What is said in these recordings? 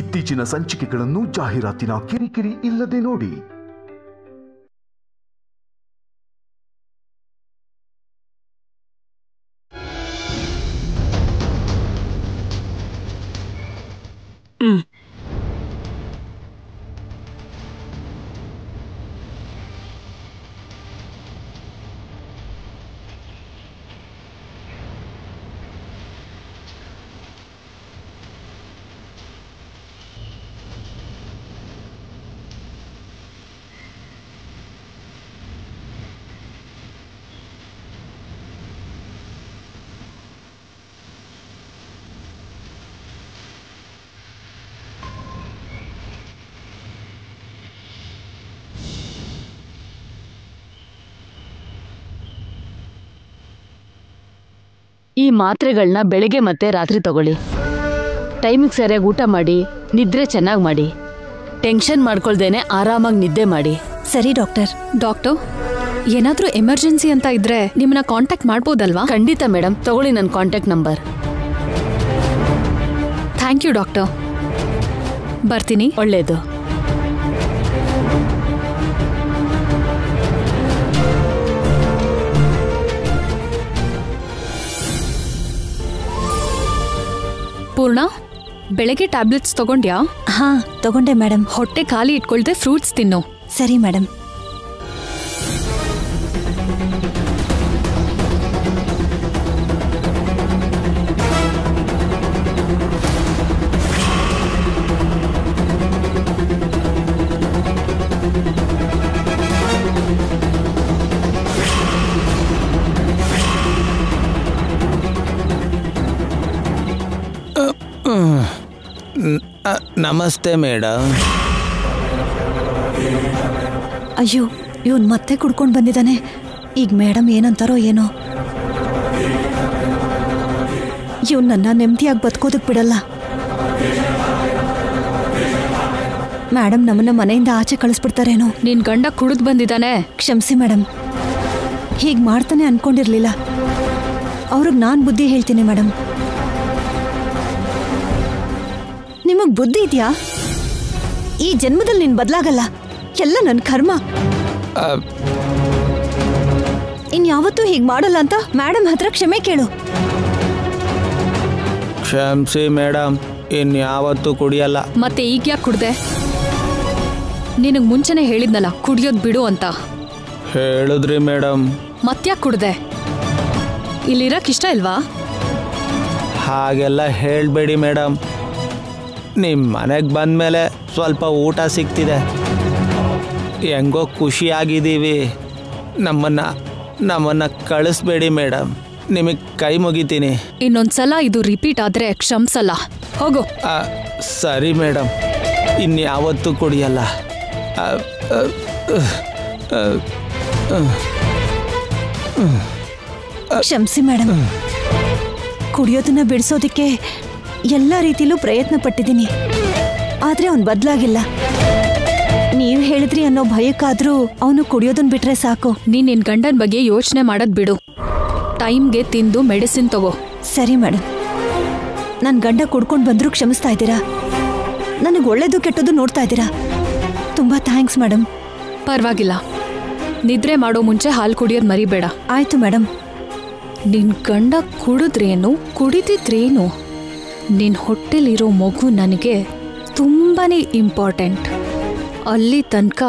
ಇತ್ತೀಚಿನ ಸಂಚಿಕೆಗಳನ್ನು ಜಾಹೀರಾತಿನ ಕಿರಿಕಿರಿ ಇಲ್ಲದೆ ನೋಡಿ. ಈ ಮಾತ್ರೆಗಳನ್ನ ಬೆಳಗ್ಗೆ ಮತ್ತೆ ರಾತ್ರಿ ತಗೊಳ್ಳಿ. ಟೈಮಿಗೆ ಸರಿಯಾಗಿ ಊಟ ಮಾಡಿ, ನಿದ್ರೆ ಚೆನ್ನಾಗಿ ಮಾಡಿ, ಟೆನ್ಷನ್ ಮಾಡ್ಕೊಳ್ದೇನೆ ಆರಾಮಾಗಿ ನಿದ್ದೆ ಮಾಡಿ. ಸರಿ ಡಾಕ್ಟರ್. ಏನಾದ್ರೂ ಎಮರ್ಜೆನ್ಸಿ ಅಂತ ಇದ್ರೆ ನಿಮ್ಮನ್ನ ಕಾಂಟ್ಯಾಕ್ಟ್ ಮಾಡ್ಬೋದಲ್ವಾ? ಖಂಡಿತ ಮೇಡಮ್, ತಗೊಳ್ಳಿ ನನ್ನ contact number. Thank you doctor. ಬರ್ತೀನಿ. ಒಳ್ಳೇದು. ಪೂರ್ಣ, ಬೆಳಗ್ಗೆ ಟ್ಯಾಬ್ಲೆಟ್ಸ್ ತಗೊಂಡ್ಯಾ? ಹಾ ತಗೊಂಡೆ ಮೇಡಮ್. ಹೊಟ್ಟೆ ಖಾಲಿ ಇಟ್ಕೊಳ್ದೆ ಫ್ರೂಟ್ಸ್ ತಿನ್ನು. ಸರಿ ಮೇಡಮ್. ನಮಸ್ತೆ ಮೇಡಮ್. ಅಯ್ಯೋ, ಇವನ್ ಮತ್ತೆ ಕುಡ್ಕೊಂಡು ಬಂದಿದ್ದಾನೆ. ಈಗ ಮೇಡಮ್ ಏನಂತಾರೋ ಏನೋ. ಇವನ್ ನನ್ನ ನೆಮ್ಮದಿಯಾಗಿ ಬದುಕೋದಕ್ಕೆ ಬಿಡಲ್ಲ. ಮೇಡಮ್ ನಮ್ಮನ್ನ ಮನೆಯಿಂದ ಆಚೆ ಕಳಿಸ್ಬಿಡ್ತಾರೇನೋ. ನಿನ್ ಗಂಡ ಕುಡಿದು ಬಂದಿದ್ದಾನೆ. ಕ್ಷಮಿಸಿ ಮೇಡಮ್, ಹೀಗೆ ಮಾಡ್ತಾನೆ ಅನ್ಕೊಂಡಿರ್ಲಿಲ್ಲ. ಅವ್ರಿಗೆ ನಾನು ಬುದ್ಧಿ ಹೇಳ್ತೀನಿ ಮೇಡಮ್. ನಿಮಗ್ ಬುದ್ಧಿ ಇದೆಯಾ? ಈ ಜನ್ಮದಲ್ಲಿ ನೀನ್ ಬದಲಾಗಲ್ಲ. ಎಲ್ಲ ನನ್ನ ಕರ್ಮ. ಇನ್ಯಾವತ್ತೂ ಹೀಗೆ ಮಾಡಲ್ಲ ಅಂತ ಮೇಡಮ್ ಹತ್ರ ಕ್ಷಮೆ ಕೇಳು. ಕ್ಷಮಿಸಿ ಮೇಡಮ್, ಇನ್ಯಾವತ್ತೂ ಕುಡಿಯಲ್ಲ. ಮತ್ತೆ ಈಗ ಯಾಕೆ ಕುಡ್ದೆ? ನಿನಗ್ ಮುಂಚೆನೆ ಹೇಳಿದ್ನಲ್ಲ ಕುಡಿಯೋದ್ ಬಿಡು ಅಂತ. ಹೇಳಿದ್ರಿ ಮೇಡಮ್. ಮತ್ತ್ಯಾಕೆ ಕುಡ್ದೆ? ಇಲ್ಲಿರಕ್ ಇಷ್ಟ ಇಲ್ವಾ? ಹಾಗೆಲ್ಲ ಹೇಳ್ಬೇಡಿ ಮೇಡಮ್. ನಿಮ್ಮ ಮನೆಗೆ ಬಂದಮೇಲೆ ಸ್ವಲ್ಪ ಊಟ ಸಿಗ್ತಿದೆ, ಹೆಂಗೋ ಖುಷಿಯಾಗಿದ್ದೀವಿ. ನಮ್ಮನ್ನು ಕಳಿಸ್ಬೇಡಿ ಮೇಡಮ್, ನಿಮಗೆ ಕೈ ಮುಗಿತೀನಿ. ಇನ್ನೊಂದ್ಸಲ ಇದು ರಿಪೀಟ್ ಆದ್ರೆ ಕ್ಷಮಿಸಲ್ಲ. ಹೋಗು. ಸರಿ ಮೇಡಮ್, ಇನ್ಯಾವತ್ತೂ ಕುಡಿಯಲ್ಲ. ಕ್ಷಮಿಸಿ ಮೇಡಮ್. ಕುಡಿಯೋದನ್ನ ಬಿಡಿಸೋದಕ್ಕೆ ಎಲ್ಲ ರೀತಿಲೂ ಪ್ರಯತ್ನ ಪಟ್ಟಿದ್ದೀನಿ, ಆದ್ರೆ ಅವನು ಬದಲಾಗಿಲ್ಲ. ನೀವು ಹೇಳಿದ್ರಿ ಅನ್ನೋ ಭಯಕ್ಕಾದ್ರೂ ಅವನು ಕುಡಿಯೋದನ್ನ ಬಿಟ್ರೆ ಸಾಕು. ನೀನ್ ನಿನ್ ಗಂಡನ ಬಗ್ಗೆ ಯೋಚನೆ ಮಾಡೋದ್ ಬಿಡು. ಟೈಮ್ಗೆ ತಿಂದು ಮೆಡಿಸಿನ್ ತಗೋ. ಸರಿ ಮೇಡಮ್. ನನ್ನ ಗಂಡ ಕುಡ್ಕೊಂಡು ಬಂದರೂ ಕ್ಷಮಿಸ್ತಾ ಇದ್ದೀರಾ? ನನಗೆ ಒಳ್ಳೇದು ಕೆಟ್ಟದ್ದು ನೋಡ್ತಾ ಇದ್ದೀರಾ? ತುಂಬಾ ಥ್ಯಾಂಕ್ಸ್ ಮೇಡಮ್. ಪರವಾಗಿಲ್ಲ. ನಿದ್ರೆ ಮಾಡೋ ಮುಂಚೆ ಹಾಲು ಕುಡಿಯೋದು ಮರಿಬೇಡ. ಆಯ್ತು ಮೇಡಮ್. ನಿನ್ ಗಂಡ ಕುಡಿದ್ರೇನು ಕುಡಿದಿದ್ರೇನು, ನಿನ್ ಹೊಟ್ಟೆಲಿರೋ ಮಗು ನನಗೆ ತುಂಬಾನೇ ಇಂಪಾರ್ಟೆಂಟ್. ಅಲ್ಲಿ ತನಕ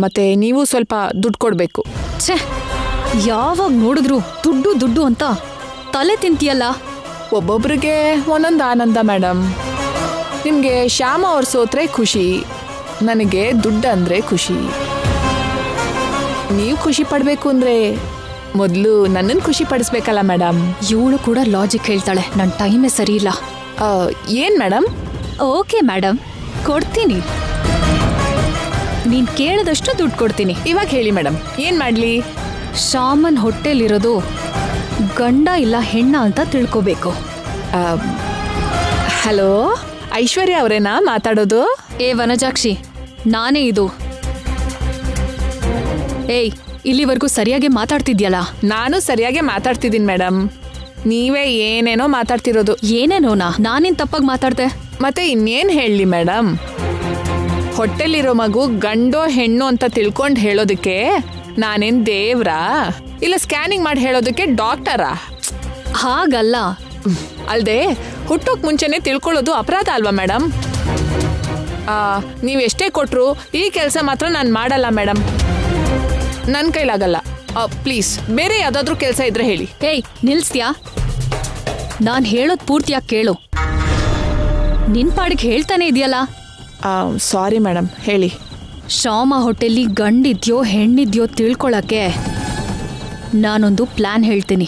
ಮತ್ತೆ ನೀವು ಸ್ವಲ್ಪ ದುಡ್ಡು ಕೊಡ್ಬೇಕು. ಛೇ, ಯಾವಾಗ ನೋಡಿದ್ರು ದುಡ್ಡು ದುಡ್ಡು ಅಂತ ತಲೆ ತಿಂತೀಯಲ್ಲ. ಒಬ್ಬೊಬ್ರಿಗೆ ಒಂದೊಂದು ಆನಂದ ಮೇಡಮ್. ನಿಮಗೆ ಶ್ಯಾಮ ಅವ್ರು ಸೋತ್ರೆ ಖುಷಿ, ನನಗೆ ದುಡ್ಡು ಅಂದರೆ ಖುಷಿ. ನೀವು ಖುಷಿ ಪಡಬೇಕು ಅಂದರೆ ಮೊದಲು ನನ್ನನ್ನು ಖುಷಿ ಪಡಿಸ್ಬೇಕಲ್ಲ ಮೇಡಮ್. ಇವಳು ಕೂಡ ಲಾಜಿಕ್ ಹೇಳ್ತಾಳೆ. ನನ್ನ ಟೈಮೇ ಸರಿ ಇಲ್ಲ. ಏನ್ ಮೇಡಮ್? ಓಕೆ ಮೇಡಮ್, ಕೊಡ್ತೀನಿ. ನೀನ್ ಕೇಳಿದಷ್ಟು ದುಡ್ಡು ಕೊಡ್ತೀನಿ. ಇವಾಗ ಹೇಳಿ ಮೇಡಮ್, ಏನ್ ಮಾಡ್ಲಿ? ಶಾಮನ್ ಹೊಟ್ಟೆಲಿರೋದು ಗಂಡ ಇಲ್ಲ ಹೆಣ್ಣ ಅಂತ ತಿಳ್ಕೋಬೇಕು. ಹಲೋ, ಐಶ್ವರ್ಯ ಅವರೇನಾ ಮಾತಾಡೋದು? ಏ ವನಜಾಕ್ಷಿ, ನಾನೇ ಇದು. ಏಯ್, ಇಲ್ಲಿವರೆಗೂ ಸರಿಯಾಗಿ ಮಾತಾಡ್ತಿದ್ಯಲ್ಲ? ನಾನು ಸರಿಯಾಗಿ ಮಾತಾಡ್ತಿದ್ದೀನಿ ಮೇಡಮ್, ನೀವೇ ಏನೇನೋ ಮಾತಾಡ್ತಿರೋದು. ಏನೇನೋನಾ? ನಾನೇನ್ ತಪ್ಪಾಗಿ ಮಾತಾಡ್ದೆ? ಮತ್ತೆ ಇನ್ನೇನ್ ಹೇಳಲಿ ಮೇಡಮ್? ಹೊಟ್ಟೆಲಿರೋ ಮಗು ಗಂಡೋ ಹೆಣ್ಣು ಅಂತ ತಿಳ್ಕೊಂಡು ಹೇಳೋದಕ್ಕೆ ನಾನೇನ್ ದೇವ್ರಾ? ಇಲ್ಲ ಸ್ಕ್ಯಾನಿಂಗ್ ಮಾಡಿ ಹೇಳೋದಕ್ಕೆ ಡಾಕ್ಟರಾ? ಹಾಗಲ್ಲ. ಅಲ್ದೆ ಹುಟ್ಟೋಕ್ ಮುಂಚೆನೆ ತಿಳ್ಕೊಳ್ಳೋದು ಅಪರಾಧ ಅಲ್ವಾ ಮೇಡಮ್? ನೀವು ಎಷ್ಟೇ ಕೊಟ್ರು ಈ ಕೆಲಸ ಮಾತ್ರ ನಾನು ಮಾಡಲ್ಲ ಮೇಡಮ್, ನನ್ನ ಕೈಲಾಗಲ್ಲ. ಪ್ಲೀಸ್ ಬೇರೆ ಯಾವ್ದಾದ್ರು ಕೆಲಸ ಇದ್ರೆ ಹೇಳಿ. ಏಯ್, ನಿಲ್ಸ್ತ್ಯಾ? ನಾನು ಹೇಳೋದು ಪೂರ್ತಿಯಾಗಿ ಕೇಳು. ನಿನ್ ಪಾಡಿಗೆ ಹೇಳ್ತಾನೆ ಇದೆಯಲ್ಲ. ಸಾರಿ ಮೇಡಮ್, ಹೇಳಿ. ಶ್ಯಾಮ ಹೊಟ್ಟೆಲಿ ಗಂಡಿದ್ಯೋ ಹೆಣ್ಣಿದ್ಯೋ ತಿಳ್ಕೊಳಕ್ಕೆ ನಾನೊಂದು ಪ್ಲಾನ್ ಹೇಳ್ತೀನಿ.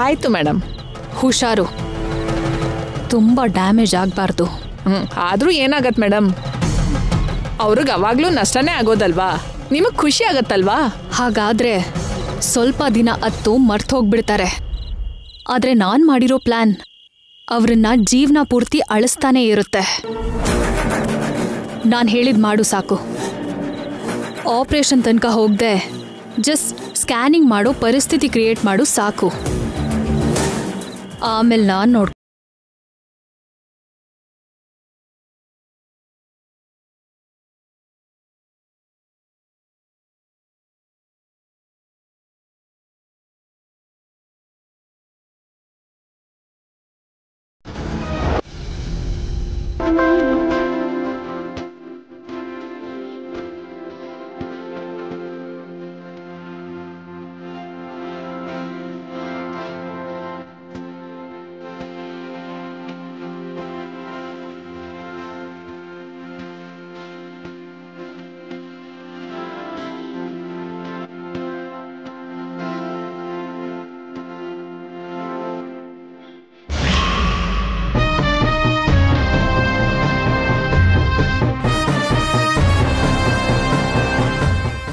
ಆಯ್ತು ಮೇಡಮ್. ಹುಷಾರು, ತುಂಬಾ ಡ್ಯಾಮೇಜ್ ಆಗಬಾರ್ದು. ಆದ್ರೂ ಏನಾಗತ್ ಮೇಡಮ್? ಅವ್ರಿಗೆ ಅವಾಗ್ಲೂ ನಷ್ಟನೇ ಆಗೋದಲ್ವಾ? ನಿಮಗ್ ಖುಷಿ ಆಗತ್ತಲ್ವಾ? ಹಾಗಾದ್ರೆ ಸ್ವಲ್ಪ ದಿನ ಅತ್ತು ಮರ್ತೋಗ್ಬಿಡ್ತಾರೆ. ಆದ್ರೆ ನಾನ್ ಮಾಡಿರೋ ಪ್ಲಾನ್ ಅವ್ರನ್ನ ಜೀವನ ಪೂರ್ತಿ ಅಳಿಸ್ತಾನೆ ಇರುತ್ತೆ. ನಾನು ಹೇಳಿದ್ ಮಾಡು ಸಾಕು. ಆಪರೇಷನ್ ತನಕ ಹೋಗದೆ ಜಸ್ಟ್ ಸ್ಕ್ಯಾನಿಂಗ್ ಮಾಡೋ ಪರಿಸ್ಥಿತಿ ಕ್ರಿಯೇಟ್ ಮಾಡು ಸಾಕು. ಆಮೇಲೆ ನಾನು ನೋಡ್.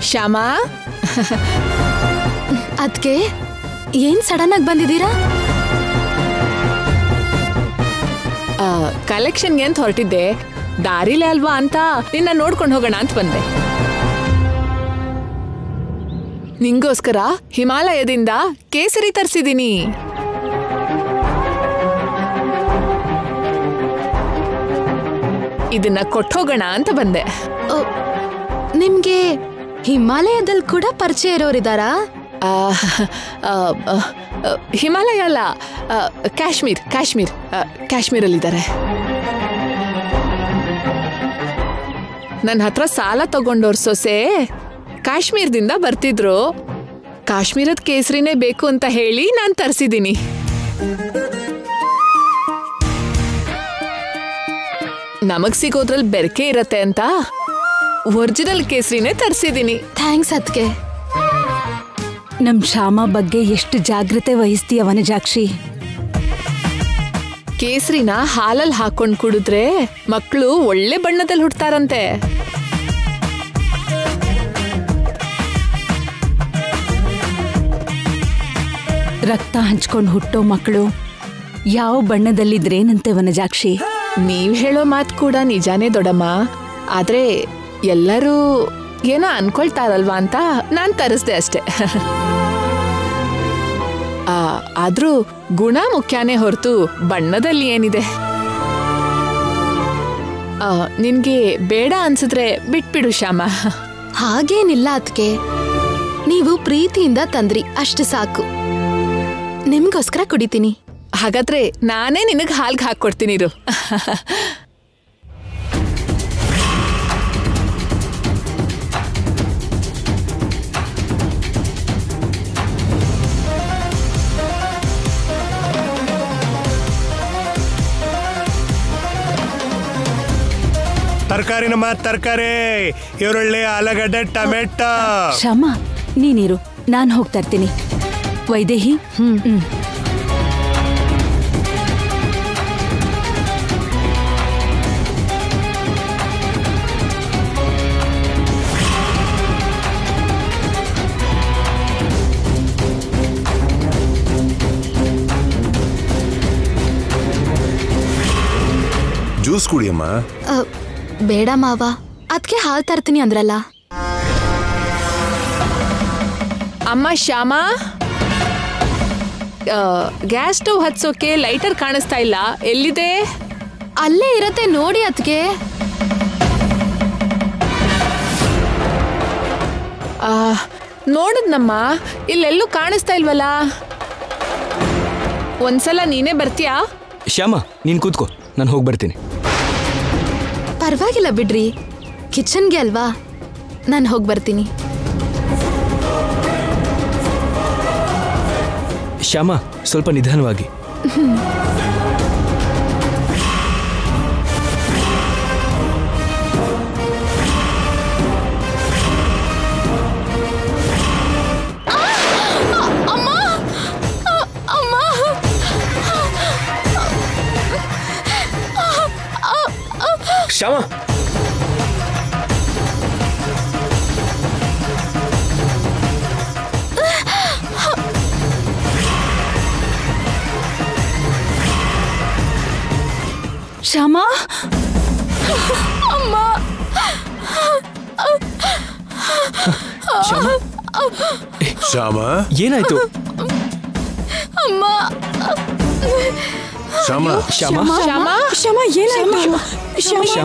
ಶ್ಯಾಮ, ಅದ್ಕೆ ಏನ್ ಸಡನ್ ಆಗಿ ಬಂದಿದ್ದೀರಾ? ಕಲೆಕ್ಷನ್ಗೆ ಅಂತ ಹೊರಟಿದ್ದೆ, ದಾರಿಲೇ ಅಲ್ವಾ ಅಂತ ನಿನ್ನ ನೋಡ್ಕೊಂಡು ಹೋಗೋಣ ಅಂತ ಬಂದೆ. ನಿಂಗೋಸ್ಕರ ಹಿಮಾಲಯದಿಂದ ಕೇಸರಿ ತರಿಸಿದೀನಿ. ಇದನ್ನ ಕೊಟ್ಟೋಗೋಣ ಅಂತ ಬಂದೆ. ನಿಮ್ಗೆ ಹಿಮಾಲಯದಲ್ಲಿ ಕೂಡ ಪರಿಚಯ ಇರೋರಿದ್ದಾರಾ? ಹಿಮಾಲಯ ಅಲ್ಲ, ಕಾಶ್ಮೀರಲ್ಲಿದ್ದಾರೆ. ನನ್ನ ಹತ್ರ ಸಾಲ ತಗೊಂಡವ್ರ ಸೊಸೆ ಕಾಶ್ಮೀರದಿಂದ ಬರ್ತಿದ್ರು. ಕಾಶ್ಮೀರದ ಕೇಸರಿನೇ ಬೇಕು ಅಂತ ಹೇಳಿ ನಾನು ತರಿಸಿದ್ದೀನಿ. ನಮಗ್ ಸಿಗೋದ್ರಲ್ಲಿ ಬೆರಕೆ ಇರತ್ತೆ ಅಂತ ಒರಿಜಿನಲ್ ಕೇಸರಿನೇ ತರಿಸಿದ್ದೀನಿ. ಥ್ಯಾಂಕ್ಸ್ ಅದ್ಕೆ. ನಮ್ ಶ್ಯಾಮ ಬಗ್ಗೆ ಎಷ್ಟು ಜಾಗ್ರತೆ ವಹಿಸ್ತೀಯ ವನಜಾಕ್ಷಿ. ಕೇಸರಿನ ಹಾಲಲ್ಲಿ ಹಾಕೊಂಡು ಕುಡಿದ್ರೆ ಮಕ್ಕಳು ಒಳ್ಳೆ ಬಣ್ಣದಲ್ಲಿ ಹುಡ್ತಾರಂತೆ. ರಕ್ತ ಹಂಚ್ಕೊಂಡು ಹುಟ್ಟೋ ಮಕ್ಕಳು ಯಾವ ಬಣ್ಣದಲ್ಲಿದ್ರೇನಂತೆ ವನಜಾಕ್ಷಿ? ನೀವ್ ಹೇಳೋ ಮಾತು ಕೂಡ ನಿಜಾನೇ ದೊಡ್ಡಮ್ಮ. ಆದ್ರೆ ಎಲ್ಲರೂ ಏನೋ ಅನ್ಕೊಳ್ತಾರಲ್ವಾ ಅಂತ ನಾನ್ ತರಿಸ್ದೆ ಅಷ್ಟೆ. ಆದ್ರೂ ಗುಣ ಮುಖ್ಯನೇ ಹೊರತು ಬಣ್ಣದಲ್ಲಿ ಏನಿದೆ. ನಿನ್ಗೆ ಬೇಡ ಅನ್ಸಿದ್ರೆ ಬಿಟ್ಬಿಡು ಶ್ಯಾಮ. ಹಾಗೇನಿಲ್ಲ ಅದ್ಕೆ, ನೀವು ಪ್ರೀತಿಯಿಂದ ತಂದ್ರಿ ಅಷ್ಟು ಸಾಕು. ನಿಮ್ಗೋಸ್ಕರ ಕುಡಿತೀನಿ. ಹಾಗಾದ್ರೆ ನಾನೇ ನಿನಗ್ ಹಾಲ್ಗೆ ಹಾಕೊಡ್ತೀನಿ ಇರು. ತರಕಾರಿನಮ್ಮ ತರಕಾರಿ, ಈರುಳ್ಳಿ, ಆಲೂಗಡ್ಡೆ, ಟೊಮೆಟೊ. ಶ್ಯಾಮ ನೀನಿರು, ನಾನು ಹೋಗ್ತಾ ಇರ್ತೀನಿ. ವೈದೇಹಿ. ಜ್ಯೂಸ್ ಕುಡಿಯಮ್ಮ. ಬೇಡ ಮಾವ, ಅದಕ್ಕೆ ಹಾಲು ತರ್ತೀನಿ ಅಂದ್ರಲ್ಲ. ಅಮ್ಮ ಶ್ಯಾಮ, ಗ್ಯಾಸ್ ಸ್ಟವ್ ಹಚ್ಚೋಕೆ ಲೈಟರ್ ಕಾಣಿಸ್ತಾ ಇಲ್ಲ, ಎಲ್ಲಿದೆ? ಅಲ್ಲೇ ಇರತ್ತೆ ನೋಡಿ ಅದಕ್ಕೆ. ನೋಡಿದ್ನಮ್ಮ, ಇಲ್ಲೆಲ್ಲೂ ಕಾಣಿಸ್ತಾ ಇಲ್ವಲ್ಲ. ಒಂದ್ಸಲ ನೀನೇ ಬರ್ತೀಯಾ? ಶ್ಯಾಮ ನೀನ್ ಕೂತ್ಕೋ, ನಾನು ಹೋಗಿ ಬರ್ತೀನಿ. ಪರವಾಗಿಲ್ಲ ಬಿಡ್ರಿ, ಕಿಚನ್ಗೆ ಅಲ್ವಾ, ನಾನು ಹೋಗಿ ಬರ್ತೀನಿ. ಶ್ಯಾಮ ಸ್ವಲ್ಪ ನಿಧಾನವಾಗಿ. ಶ್ಯಾಮ ಶ್ಯಾಮ, ಅಮ್ಮ, ಶ್ಯಾಮ ಏನಾಯ್ತು? ಅಮ್ಮ, ಶ್ಯಾಮ ಶ್ಯಾಮ ಶ್ಯಾಮ, ಶ್ಯಾಮ ಏನಾಯ್ತು? ಶ್ಯಾಮ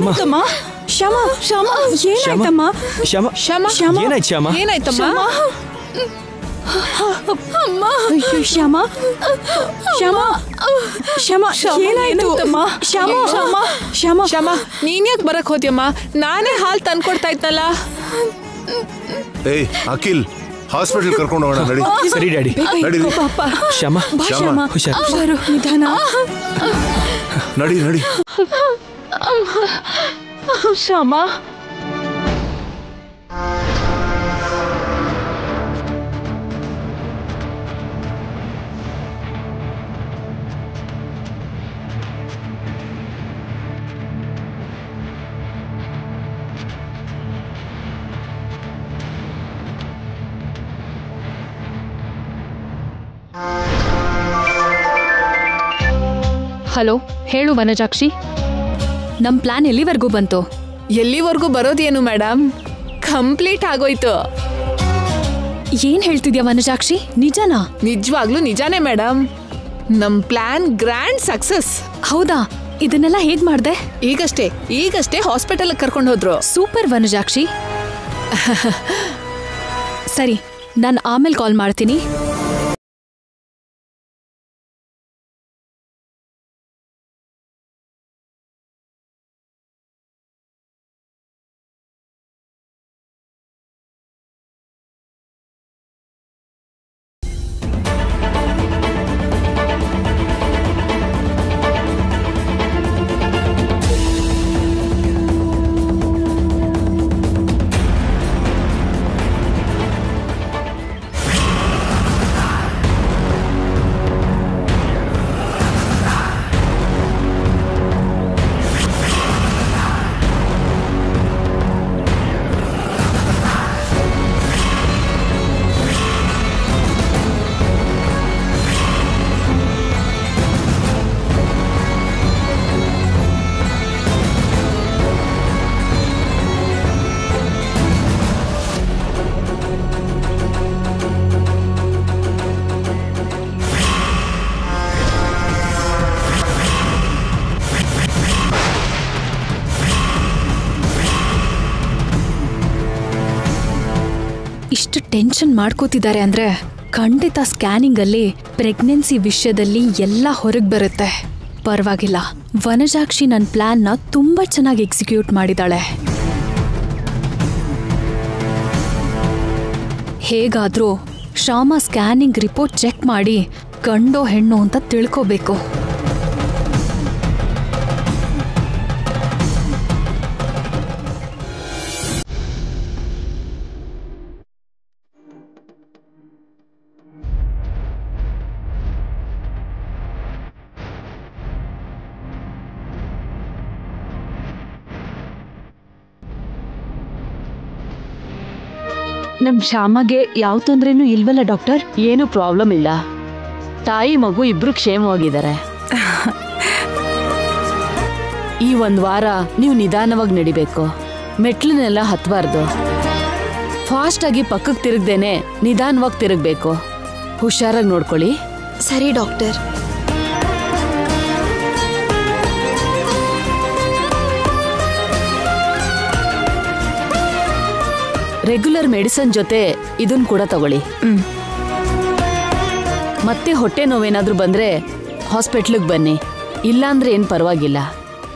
ಶ್ಯಾಮ ಶ್ಯಾಮ ಏನಾಯ್ತಮ್ಮ? ಶ್ಯಾಮ ಶ್ಯಾಮ, ಏನಾಯ್ತು? ಶ್ಯಾಮ ಏನಾಯ್ತಮ್ಮ? ಅಮ್ಮ, ಅಯ್ಯೋ ಶ್ಯಾಮ, ಶ್ಯಾಮ ಶ್ಯಾಮ ಏನಾಯ್ತಮ್ಮ? ಶ್ಯಾಮ ಶ್ಯಾಮ ಶ್ಯಾಮ ಶ್ಯಾಮ, ನೀನ್ ಯಾಕೆ ಬರಕ್ ಹೋದ್ಯಮ್ಮ? ನಾನೇ ಹಾಲು ತಂದ್ಕೊಡ್ತಾ ಇದ್ನಲ್ಲ. ಏಯ್ ಅಖಿಲ್, ಹಾಸ್ಪಿಟಲ್ ಕರ್ಕೊಂಡು ಹೋಗೋಣ ನಡಿ. ಸರಿ ಡ್ಯಾಡಿ, ನಡೀರಿ. ಶ್ಯಾಮ ಶ್ಯಾಮ ಹುಷಾರು, ನಿಧಾನ. ನಡಿ ನಡಿ. ಶ್ಯಾಮ ಹಲೋ, ಹೇಳು ವನಜಾಕ್ಷಿ. ನಮ್ ಪ್ಲಾನ್ ಎಲ್ಲಿವರೆಗೂ ಬಂತು? ಎಲ್ಲಿವರೆಗೂ ಬರೋದೇನು ಮೇಡಮ್, ಕಂಪ್ಲೀಟ್ ಆಗೋಯ್ತು. ಏನ್ ಹೇಳ್ತಿದ್ಯಾ ವನಜಾಕ್ಷಿ, ನಿಜನಾ? ನಿಜವಾಗ್ಲೂ ನಿಜಾನೇ ಮೇಡಮ್, ನಮ್ ಪ್ಲಾನ್ ಗ್ರ್ಯಾಂಡ್ ಸಕ್ಸಸ್. ಹೌದಾ? ಇದನ್ನೆಲ್ಲ ಹೇಗ್ ಮಾಡ್ದೆ? ಈಗಷ್ಟೇ ಹಾಸ್ಪಿಟಲ್ ಕರ್ಕೊಂಡು ಹೋದ್ರು. ಸೂಪರ್ ವನಜಾಕ್ಷಿ. ಸರಿ, ನಾನು ಆಮೇಲೆ ಕಾಲ್ ಮಾಡ್ತೀನಿ. ಇಷ್ಟು ಟೆನ್ಷನ್ ಮಾಡ್ಕೋತಿದ್ದಾರೆ ಅಂದ್ರೆ ಖಂಡಿತ ಸ್ಕ್ಯಾನಿಂಗ್ ಅಲ್ಲಿ ಪ್ರೆಗ್ನೆನ್ಸಿ ವಿಷಯದಲ್ಲಿ ಎಲ್ಲ ಹೊರಗೆ ಬರುತ್ತೆ. ಪರವಾಗಿಲ್ಲ, ವನಜಾಕ್ಷಿ ನನ್ನ ಪ್ಲಾನ್ನ ತುಂಬಾ ಚೆನ್ನಾಗಿ ಎಕ್ಸಿಕ್ಯೂಟ್ ಮಾಡಿದಾಳೆ. ಹೇಗಾದ್ರೂ ಶ್ಯಾಮ ಸ್ಕ್ಯಾನಿಂಗ್ ರಿಪೋರ್ಟ್ ಚೆಕ್ ಮಾಡಿ ಗಂಡೋ ಹೆಣ್ಣು ಅಂತ ತಿಳ್ಕೋಬೇಕು. ನಮ್ ಶ್ಯಾಮಗೆ ಯಾವ ತೊಂದ್ರೆನೂ ಇಲ್ವಲ್ಲ ಡಾಕ್ಟರ್? ಏನು ಪ್ರಾಬ್ಲಮ್ ಇಲ್ಲ. ತಾಯಿ ಮಗು ಇಬ್ರು ಕ್ಷೇಮವಾಗಿದ್ದಾರೆ. ಈ 1 ವಾರ ನೀವು ನಿಧಾನವಾಗಿ ನಡಿಬೇಕು. ಮೆಟ್ಲನ್ನೆಲ್ಲ ಹತ್ಬಾರ್ದು. ಫಾಸ್ಟ್ ಆಗಿ ಪಕ್ಕಕ್ಕೆ ತಿರುಗ್ದೇನೆ ನಿಧಾನವಾಗಿ ತಿರುಗಬೇಕು. ಹುಷಾರಾಗಿ ನೋಡ್ಕೊಳ್ಳಿ. ಸರಿ ಡಾಕ್ಟರ್. ರೆಗ್ಯುಲರ್ ಮೆಡಿಸನ್ ಜೊತೆ ಇದನ್ ಕೂಡ ತಗೊಳ್ಳಿ. ಮತ್ತೆ ಹೊಟ್ಟೆ ನೋವೇನಾದ್ರೂ ಬಂದ್ರೆ ಹಾಸ್ಪಿಟ್ಲಿಗೆ ಬನ್ನಿ. ಇಲ್ಲಾಂದ್ರೆ ಏನ್ ಪರವಾಗಿಲ್ಲ.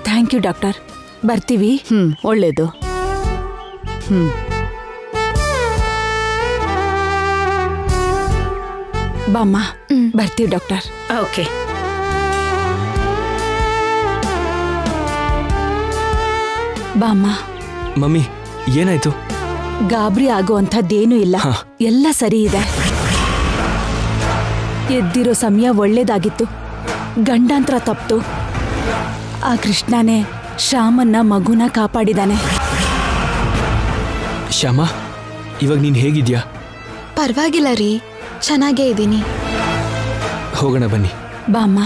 Thank you doctor. ಬರ್ತೀವಿ. ಒಳ್ಳೇದು. ಬಾಮ್ಮ, ಬರ್ತೀವಿ ಡಾಕ್ಟರ್. ಓಕೆ. ಬಾಮ್ಮ. ಮಮ್ಮಿ, ಏನಾಯ್ತು? ಗಾಬರಿ ಆಗುವಂಥದ್ದೇನೂ ಇಲ್ಲ. ಎಲ್ಲ ಸರಿ ಇದೆ. ಎದ್ದಿರೋ ಸಮಯ ಒಳ್ಳೇದಾಗಿತ್ತು. ಗಂಡಾಂತರ ತಪ್ತು. ಆ ಕೃಷ್ಣನೇ ಶ್ಯಾಮನ್ನ ಮಗುನ ಕಾಪಾಡಿದಾನೆ. ಶ್ಯಾಮ, ಇವಾಗ ನೀನ್ ಹೇಗಿದ್ಯಾ? ಪರವಾಗಿಲ್ಲ ರೀ, ಚೆನ್ನಾಗೇ ಇದ್ದೀನಿ. ಹೋಗೋಣ ಬನ್ನಿ. ಬಾಮ್ಮ.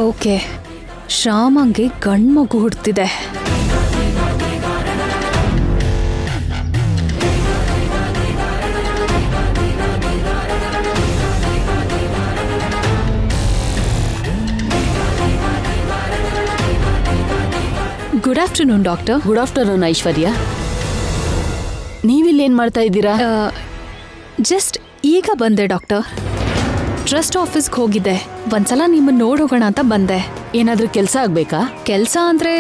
ಓಕೆ, ಶ್ಯಾಮಂಗೆ ಗಂಡ್ಮಗು ಹುಡ್ತಿದೆ. Good afternoon doctor. Good afternoon Aishwarya. ನೀವಿಲ್ಲೇನ್ ಮಾಡ್ತಾ ಇದ್ದೀರಾ? ಜಸ್ಟ್ ಈಗ ಬಂದೆ ಡಾಕ್ಟರ್. ಟ್ರಸ್ಟ್ ಆಫೀಸ್ಗೆ ಹೋಗಿದ್ದೆ. ಒಂದ್ಸಲ ನಿಮ್ಮನ್ನ ನೋಡೋಗೋಣ ಅಂತ ಬಂದೆ. ಏನಾದ್ರೂ ಕೆಲಸ ಆಗ್ಬೇಕಾ? ಕೆಲಸ ಅಂದ್ರೆ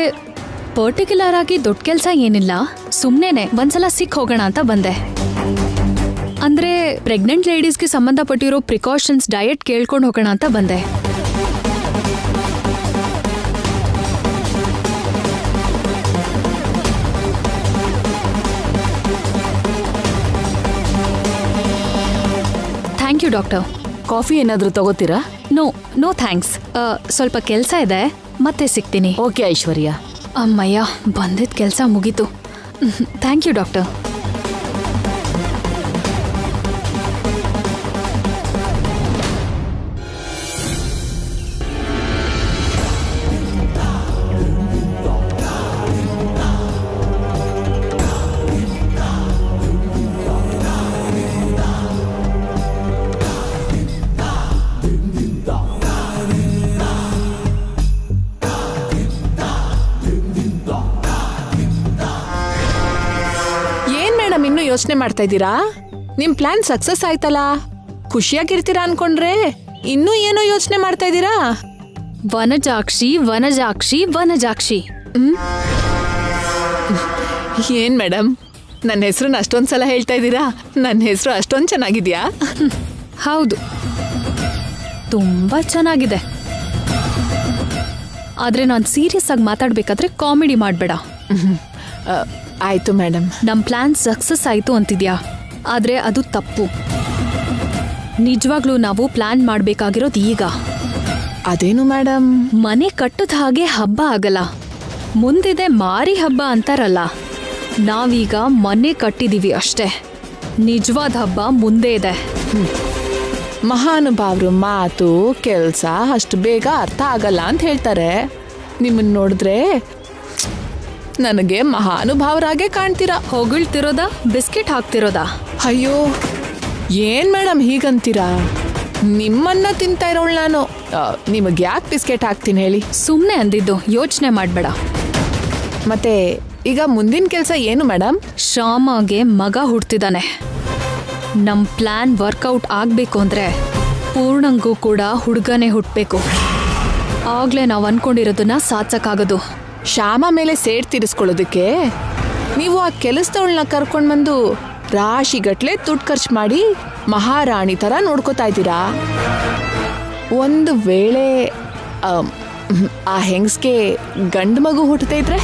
ಪರ್ಟಿಕ್ಯುಲರ್ ಆಗಿ ದೊಡ್ಡ ಕೆಲಸ ಏನಿಲ್ಲ, ಸುಮ್ಮನೆ ಒಂದ್ಸಲ ಸಿಕ್ ಹೋಗೋಣ ಅಂತ ಬಂದೆ. ಅಂದ್ರೆ ಪ್ರೆಗ್ನೆಂಟ್ ಲೇಡೀಸ್ಗೆ ಸಂಬಂಧಪಟ್ಟಿರೋ ಪ್ರಿಕಾಷನ್ಸ್ ಡಯಟ್ ಕೇಳ್ಕೊಂಡು ಹೋಗೋಣ ಅಂತ ಬಂದೆ. Thank you doctor. ಕಾಫಿ ಏನಾದ್ರೂ ತಗೋತೀರಾ? No thanks. ಸ್ವಲ್ಪ ಕೆಲಸ ಇದೆ, ಮತ್ತೆ ಸಿಗ್ತೀನಿ. ಓಕೆ ಐಶ್ವರ್ಯ. ಅಮ್ಮಯ್ಯ, ಬಂದಿದ್ದ ಕೆಲಸ ಮುಗೀತು. Thank you doctor. ಇನ್ನೂ ಯೋಚನೆ ಮಾಡ್ತಾ ಇದ್ದೀರಾ? ನಿಮ್ ಪ್ಲಾನ್ ಸಕ್ಸಸ್ ಆಯ್ತಲ್ಲ, ಖುಷಿಯಾಗಿರ್ತೀರಾ ಅನ್ಕೊಂಡ್ರೆ ಇನ್ನೂ ಏನೋ ಯೋಚನೆ ಮಾಡ್ತಾ ಇದ್ದೀರಾ? ವನಜಾಕ್ಷಿ ವನಜಾಕ್ಷಿ ವನಜಾಕ್ಷಿ. ಏನ್ ಮೇಡಮ್, ನನ್ನ ಹೆಸರನ್ನ ಅಷ್ಟೊಂದ್ಸಲ ಹೇಳ್ತಾ ಇದ್ದೀರಾ? ನನ್ನ ಹೆಸರು ಅಷ್ಟೊಂದು ಚೆನ್ನಾಗಿದ್ಯಾ? ಹೌದು, ತುಂಬಾ ಚೆನ್ನಾಗಿದೆ. ಆದ್ರೆ ನಾನು ಸೀರಿಯಸ್ ಆಗಿ ಮಾತಾಡ್ಬೇಕಾದ್ರೆ ಕಾಮಿಡಿ ಮಾಡ್ಬೇಡ. ಆಯ್ತು ಮೇಡಮ್. ನಮ್ ಪ್ಲಾನ್ ಸಕ್ಸಸ್ ಆಯ್ತು ಅಂತಿದ್ಯಾ, ಆದ್ರೆ ಅದು ತಪ್ಪು. ನಿಜವಾಗ್ಲೂ ನಾವು ಪ್ಲಾನ್ ಮಾಡ್ಬೇಕಾಗಿರೋದು ಈಗ. ಅದೇನು ಮೇಡಮ್? ಮನೆ ಕಟ್ಟದ ಹಾಗೆ ಹಬ್ಬ ಆಗಲ್ಲ, ಮುಂದಿದೆ ಮಾರಿ ಹಬ್ಬ ಅಂತಾರಲ್ಲ, ನಾವೀಗ ಮನೆ ಕಟ್ಟಿದೀವಿ ಅಷ್ಟೇ. ನಿಜವಾದ ಹಬ್ಬ ಮುಂದೆ ಇದೆ. ಮಹಾನುಭಾವರು ಮಾತು ಕೆಲಸ ಅಷ್ಟು ಬೇಗ ಅರ್ಥ ಆಗಲ್ಲ ಅಂತ ಹೇಳ್ತಾರೆ. ನಿಮ್ಮನ್ನ ನೋಡಿದ್ರೆ ನನಗೆ ಮಹಾನುಭಾವರಾಗೆ ಕಾಣ್ತೀರಾ. ಹೊಗಳ್ತಿರೋದಾ ಬಿಸ್ಕೆಟ್ ಹಾಕ್ತಿರೋದಾ? ಅಯ್ಯೋ, ಏನ್ ಮೇಡಮ್ ಹೀಗಂತೀರಾ? ನಿಮ್ಮನ್ನ ತಿಂತಾ ಇರೋಳು ನಾನು. ನಿಮಗೆ ಯಾಕೆ ಬಿಸ್ಕೆಟ್ ಹಾಕ್ತೀನಿ ಹೇಳಿ? ಸುಮ್ಮನೆ ಅಂದಿದ್ದು, ಯೋಚನೆ ಮಾಡಬೇಡ. ಮತ್ತೆ ಈಗ ಮುಂದಿನ ಕೆಲಸ ಏನು ಮೇಡಮ್? ಶ್ಯಾಮಗೆ ಮಗ ಹುಡ್ತಿದ್ದಾನೆ. ನಮ್ಮ ಪ್ಲಾನ್ ವರ್ಕೌಟ್ ಆಗಬೇಕು ಅಂದರೆ ಪೂರ್ಣಂಗೂ ಕೂಡ ಹುಡುಗನೇ ಹುಟ್ಟಬೇಕು. ಆಗಲೇ ನಾವು ಅನ್ಕೊಂಡಿರೋದನ್ನ ಸಾಧಿಸಕ್ಕಾಗೋದು. ಶ್ಯಾಮ ಮೇಲೆ ಸೇಡ್ ತೀರಿಸ್ಕೊಳ್ಳೋದಕ್ಕೆ ನೀವು ಆ ಕೆಲಸದವಳನ್ನ ಕರ್ಕೊಂಡು ಬಂದು ರಾಶಿಗಟ್ಲೆ ದುಡ್ಡು ಖರ್ಚು ಮಾಡಿ ಮಹಾರಾಣಿ ಥರ ನೋಡ್ಕೋತಾ ಇದ್ದೀರಾ. ಒಂದು ವೇಳೆ ಆ ಹೆಂಗಸ್ಗೆ ಗಂಡು ಮಗು ಹುಟ್ಟುತ್ತಾ ಇದ್ರೆ